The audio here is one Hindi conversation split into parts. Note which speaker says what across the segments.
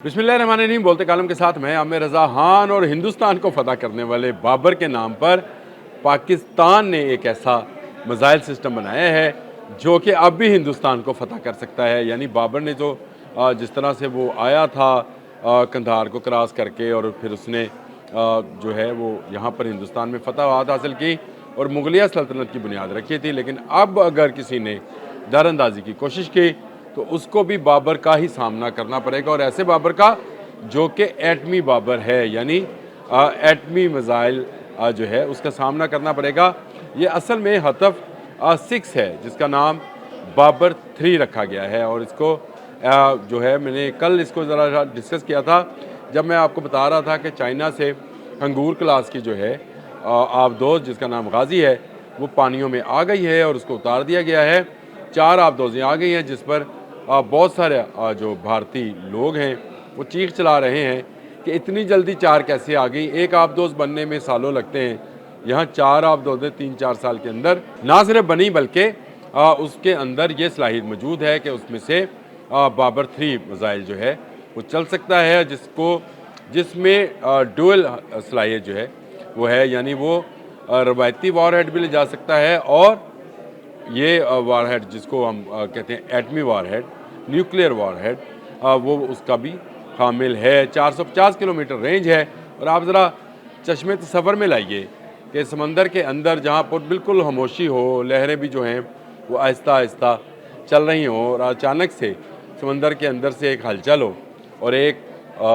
Speaker 1: बिस्मिल्लाहिर्रहमानिर्रहीम। बोलते कालम के साथ मैं आमिर रज़ा खान। और हिंदुस्तान को फ़तह करने वाले बाबर के नाम पर पाकिस्तान ने एक ऐसा मिसाइल सिस्टम बनाया है जो कि अब भी हिंदुस्तान को फ़तह कर सकता है। यानी बाबर ने जो जिस तरह से वो आया था कंधार को क्रॉस करके, और फिर उसने जो है वो यहाँ पर हिंदुस्तान में फ़तह हासिल की और मुगलिया सल्तनत की बुनियाद रखी थी। लेकिन अब अगर किसी ने दरअंदाजी की कोशिश की तो उसको भी बाबर का ही सामना करना पड़ेगा, और ऐसे बाबर का जो कि एटमी बाबर है, यानी एटमी मिसाइल जो है उसका सामना करना पड़ेगा। ये असल में हतफ 6 है जिसका नाम बाबर 3 रखा गया है। और इसको जो है मैंने कल इसको ज़रा डिस्कस किया था जब मैं आपको बता रहा था कि चाइना से अंगूर क्लास की जो है आबदोज़ जिसका नाम गाज़ी है वो पानियों में आ गई है और उसको उतार दिया गया है। 4 आबदोज़ें आ गई हैं जिस पर बहुत सारे जो भारतीय लोग हैं वो चीख चला रहे हैं कि इतनी जल्दी 4 कैसे आ गई, एक आबदोज़ बनने में सालों लगते हैं, यहाँ 4 आबदोज़ें 3-4 साल के अंदर ना सिर्फ बनी बल्कि उसके अंदर ये सलाहियत मौजूद है कि उसमें से बाबर 3 मिसाइल जो है वो चल सकता है, जिसमें डुअल सलाहियत जो है वो है, यानी वो रवायती वॉरहेड भी ले जा सकता है और ये वारहेड जिसको हम कहते हैं एटमी वारहेड, न्यूक्लियर वारहेड, वो उसका भी शामिल है। 450 किलोमीटर रेंज है। और आप ज़रा चश्मे तसव्वुर में लाइए कि समंदर के अंदर जहाँ पर बिल्कुल खामोशी हो, लहरें भी जो हैं वो आहिस्ता आहिस्ता चल रही हों, और अचानक से समंदर के अंदर से एक हलचल हो और एक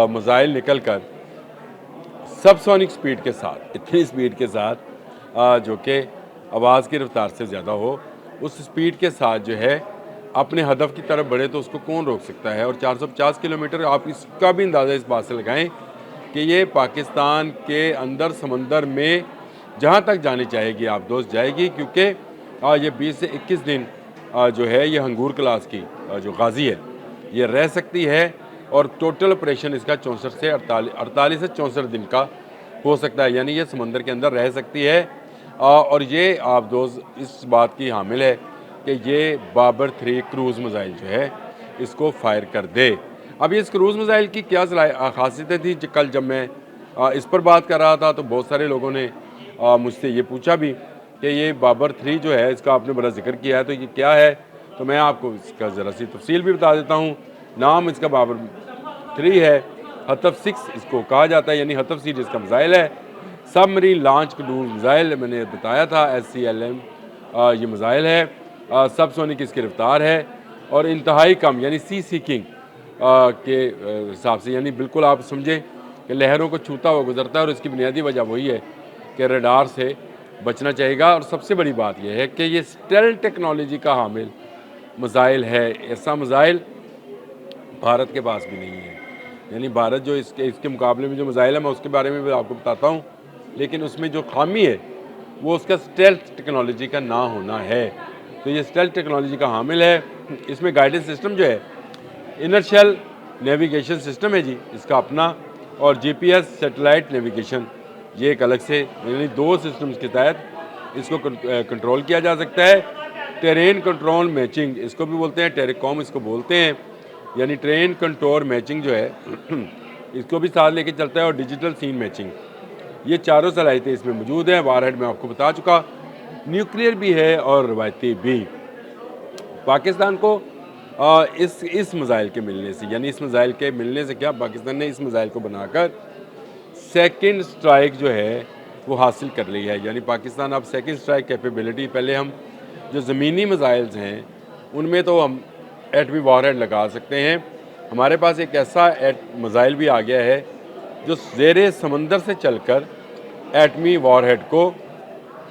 Speaker 1: मिसाइल निकल कर सबसोनिक स्पीड के साथ, इतनी स्पीड के साथ जो कि आवाज़ की रफ्तार से ज़्यादा हो, उस स्पीड के साथ जो है अपने हदफ की तरफ बढ़े तो उसको कौन रोक सकता है। और 450 किलोमीटर, आप इसका भी अंदाज़ा इस बात से लगाएं कि ये पाकिस्तान के अंदर समंदर में जहाँ तक जानी चाहेगी आप दोस्त जाएगी, क्योंकि ये 20 से 21 दिन जो है ये अंगूर क्लास की जो गाज़ी है ये रह सकती है। और टोटल ऑपरेशन इसका 64 से 48 से 64 दिन का हो सकता है, यानी ये समंदर के अंदर रह सकती है। और ये आप दोस्त इस बात की हामिल है कि ये बाबर 3 क्रूज़ मिसाइल जो है इसको फायर कर दे। अब इस क्रूज़ मिसाइल की क्या खासियतें थी, कल जब मैं इस पर बात कर रहा था तो बहुत सारे लोगों ने मुझसे ये पूछा भी कि ये बाबर 3 जो है इसका आपने बड़ा जिक्र किया है तो ये क्या है। तो मैं आपको इसका ज़रा सी तफसील भी बता देता हूँ। नाम इसका बाबर 3 है, हतफ 6 इसको कहा जाता है, यानी हतफ 6 जिसका मिसाइल है। सबमरीन लॉन्च क्रूज मिसाइल मैंने बताया था, SCLM ये मिसाइल है। सबसोनिक इसकी रफ्तार है और इंतहाई कम, यानी सी सीकिंग के हिसाब से, यानी बिल्कुल आप समझें कि लहरों को छूता हुआ गुजरता है। और इसकी बुनियादी वजह वही है कि रडार से बचना चाहिएगा। और सबसे बड़ी बात यह है कि ये स्टेल्थ टेक्नोलॉजी का हामिल मिसाइल है। ऐसा मिसाइल भारत के पास भी नहीं है, यानी भारत जो इसके मुकाबले में जो मिसाइल है मैं उसके बारे में भी आपको बताता हूँ, लेकिन उसमें जो खामी है वो उसका स्टेल्थ टेक्नोलॉजी का ना होना है। तो ये स्टेल्थ टेक्नोलॉजी का हामिल है। इसमें गाइडेंस सिस्टम जो है इनर्शियल नेविगेशन सिस्टम है जी इसका अपना, और GPS सैटेलाइट नेविगेशन ये एक अलग से, यानी 2 सिस्टम्स के तहत इसको कंट्रोल किया जा सकता है। टेरेन कंट्रोल मैचिंग इसको भी बोलते हैं, टेरिकॉम इसको बोलते हैं, यानी ट्रेन कंट्रोल मैचिंग जो है इसको भी साथ लेके चलता है। और डिजिटल सीन मैचिंग, ये चारों सलाहियतें इसमें मौजूद हैं। वारहेड में आपको बता चुका, न्यूक्लियर भी है और रवायती भी। पाकिस्तान को इस मिसाइल के मिलने से, यानी इस मिसाइल के मिलने से क्या, पाकिस्तान ने इस मिसाइल को बनाकर सेकंड स्ट्राइक जो है वो हासिल कर ली है। यानी पाकिस्तान अब सेकंड स्ट्राइक कैपेबिलिटी, पहले हम जो ज़मीनी मिसाइल्स हैं उनमें तो हम एटमी वॉरहेड लगा सकते हैं, हमारे पास एक ऐसा मिसाइल भी आ गया है जो ज़ेरे समंदर से चलकर एटमी वॉरहेड को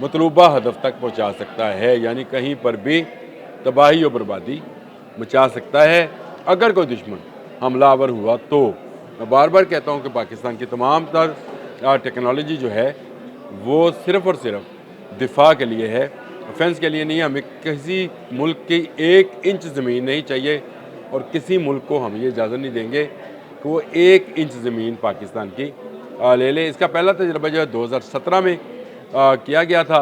Speaker 1: मतलूबा हदफ तक पहुंचा सकता है, यानी कहीं पर भी तबाही और बर्बादी मचा सकता है अगर कोई दुश्मन हमलावर हुआ तो। मैं बार बार कहता हूं कि पाकिस्तान की तमाम तर टेक्नोलॉजी जो है वो सिर्फ़ और सिर्फ दिफा के लिए है, ऑफेंस के लिए नहीं है। हमें किसी मुल्क की 1 इंच ज़मीन नहीं चाहिए और किसी मुल्क को हम ये इजाज़त नहीं देंगे कि वो 1 इंच ज़मीन पाकिस्तान की ले ले। इसका पहला तजर्बा जो है 2017 में किया गया था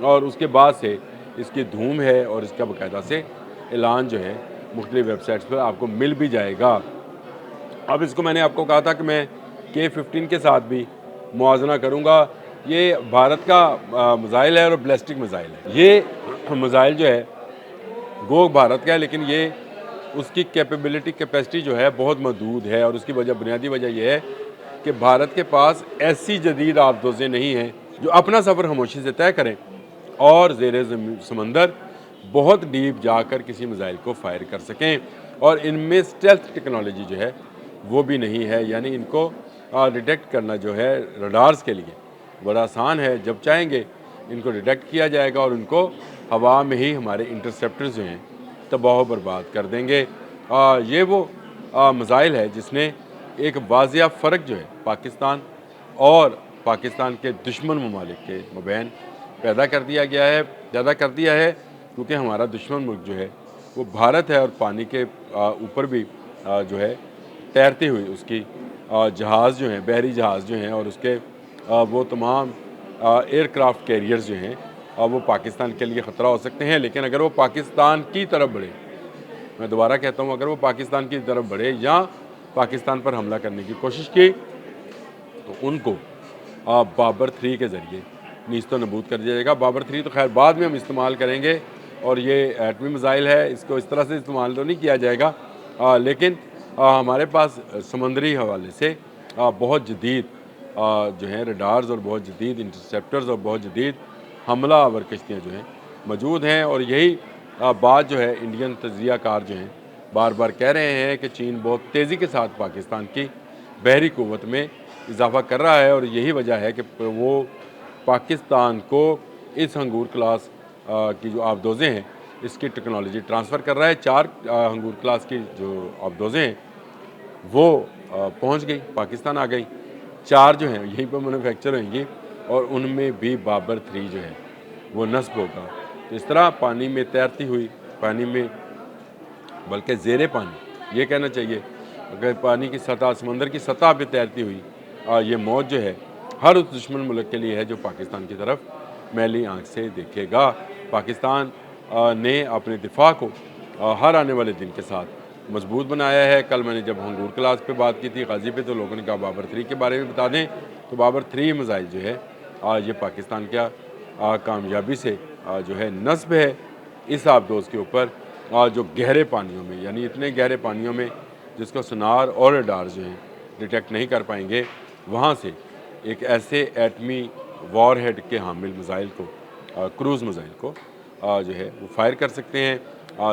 Speaker 1: और उसके बाद से इसकी धूम है और इसका बाकायदा से ऐलान जो है मुख्तलिफ़ वेबसाइट्स पर आपको मिल भी जाएगा। अब इसको मैंने आपको कहा था कि मैं K-15 के साथ भी मुआवजना करूँगा। ये भारत का मिज़ाइल है और बैलिस्टिक मिज़ाइल है। ये मिज़ाइल जो है वो भारत का है, लेकिन ये उसकी कैपेसिटी जो है बहुत महदूद है, और उसकी बुनियादी वजह यह है कि भारत के पास ऐसी जदीद आबदोज़ें नहीं हैं जो अपना सफ़र खामोशी से तय करें और ज़ेरे समंदर बहुत डीप जाकर किसी मिज़ाइल को फायर कर सकें। और इनमें स्टेल्थ टेक्नोलॉजी जो है वो भी नहीं है, यानी इनको डिटेक्ट करना जो है रडार्स के लिए बड़ा आसान है। जब चाहेंगे इनको डिटेक्ट किया जाएगा और उनको हवा में ही हमारे इंटरसेप्टर्स जो हैं तबाह बर्बाद कर देंगे। ये वो मिज़ाइल है जिसने एक वाज़िया फ़र्क जो है पाकिस्तान और पाकिस्तान के दुश्मन ममालिक के मबैन पैदा कर दिया है, क्योंकि हमारा दुश्मन मुल्क जो है वो भारत है, और पानी के ऊपर भी जो है तैरती हुई उसकी जहाज़ जो हैं, बहरी जहाज़ जो हैं, और उसके वो तमाम एयरक्राफ्ट कैरियर्स जो हैं वो पाकिस्तान के लिए ख़तरा हो सकते हैं। लेकिन अगर वो पाकिस्तान की तरफ बढ़े, मैं दोबारा कहता हूँ, अगर वो पाकिस्तान की तरफ बढ़े या पाकिस्तान पर हमला करने की कोशिश की, तो उनको बाबर 3 के ज़रिए नीस्तो नबूद कर दिया जाएगा। बाबर 3 तो खैर बाद में हम इस्तेमाल करेंगे, और ये एटमी मिज़ाइल है, इसको इस तरह से इस्तेमाल तो नहीं किया जाएगा, लेकिन हमारे पास समंदरी हवाले से बहुत जदीद जो हैं रडार्स और बहुत जदीद इंटरसेप्टर्स और बहुत जदीद हमला आवर कश्तियाँ जो हैं मौजूद हैं। और यही बात जो है इंडियन तज्ज़ियाकार जो हैं बार बार कह रहे हैं कि चीन बहुत तेज़ी के साथ पाकिस्तान की बहरी क़ुव्वत में इजाफ़ा कर रहा है, और यही वजह है कि वो पाकिस्तान को इस हंगूर क्लास की जो आबदोज़ें हैं इसकी टेक्नोलॉजी ट्रांसफ़र कर रहा है। 4 हंगूर क्लास की जो आबदोज़ें हैं वो पहुंच गई, पाकिस्तान आ गई। 4 जो हैं यहीं पर मैन्युफैक्चर होंगी, और उनमें भी बाबर 3 जो है वो नस्ब होगा। तो इस तरह पानी में तैरती हुई, पानी में बल्कि ज़ेरे पानी ये कहना चाहिए, अगर पानी की सतह, समंदर की सतह पे तैरती हुई ये मौत जो है हर उस दुश्मन मुल्क के लिए है जो पाकिस्तान की तरफ मैली आँख से देखेगा। पाकिस्तान ने अपने दिफा को हर आने वाले दिन के साथ मजबूत बनाया है। कल मैंने जब हंगूर क्लास पे बात की थी गाज़ी पे, तो लोगों ने कहा बाबर 3 के बारे में बता दें, तो बाबर 3 मिज़ाइल जो है ये पाकिस्तान का कामयाबी से जो है नस्ब है इस आबदोज़ के ऊपर, जो गहरे पानियों में, यानी इतने गहरे पानियों में जिसको सोनार और रडार जो हैं डिटेक्ट नहीं कर पाएंगे, वहाँ से एक ऐसे एटमी वॉरहेड के हामिल मिज़ाइल को, क्रूज़ मिज़ाइल को जो है वो फायर कर सकते हैं,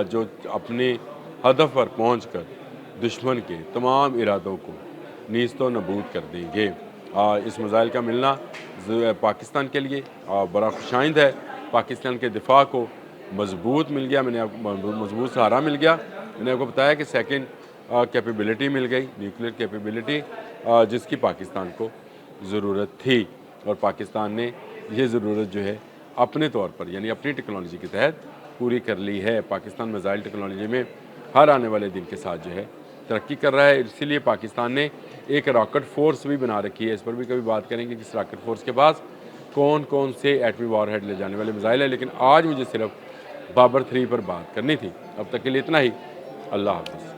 Speaker 1: जो अपने हदफ पर पहुंचकर दुश्मन के तमाम इरादों को नीस्तो नबूद कर देंगे। इस मिज़ाइल का मिलना पाकिस्तान के लिए बड़ा खुशाइंद है। पाकिस्तान के दिफा को मजबूत मिल गया, मैंने आपको मजबूत सहारा मिल गया। मैंने आपको बताया कि सेकंड कैपेबिलिटी मिल गई, न्यूक्लियर कैपेबिलिटी, जिसकी पाकिस्तान को ज़रूरत थी, और पाकिस्तान ने ये ज़रूरत जो है अपने तौर पर, यानी अपनी टेक्नोलॉजी के तहत पूरी कर ली है। पाकिस्तान मिज़ाइल टेक्नोलॉजी में हर आने वाले दिन के साथ जो है तरक्की कर रहा है। इसीलिए पाकिस्तान ने एक रॉकेट फोर्स भी बना रखी है, इस पर भी कभी बात करेंगे कि इस रॉकेट फोर्स के पास कौन कौन से एटमी वॉरहेड ले जाने वाले मिज़ाइल है। लेकिन आज मुझे सिर्फ बाबर 3 पर बात करनी थी। अब तक के लिए इतना ही। अल्लाह हाफ़िज़।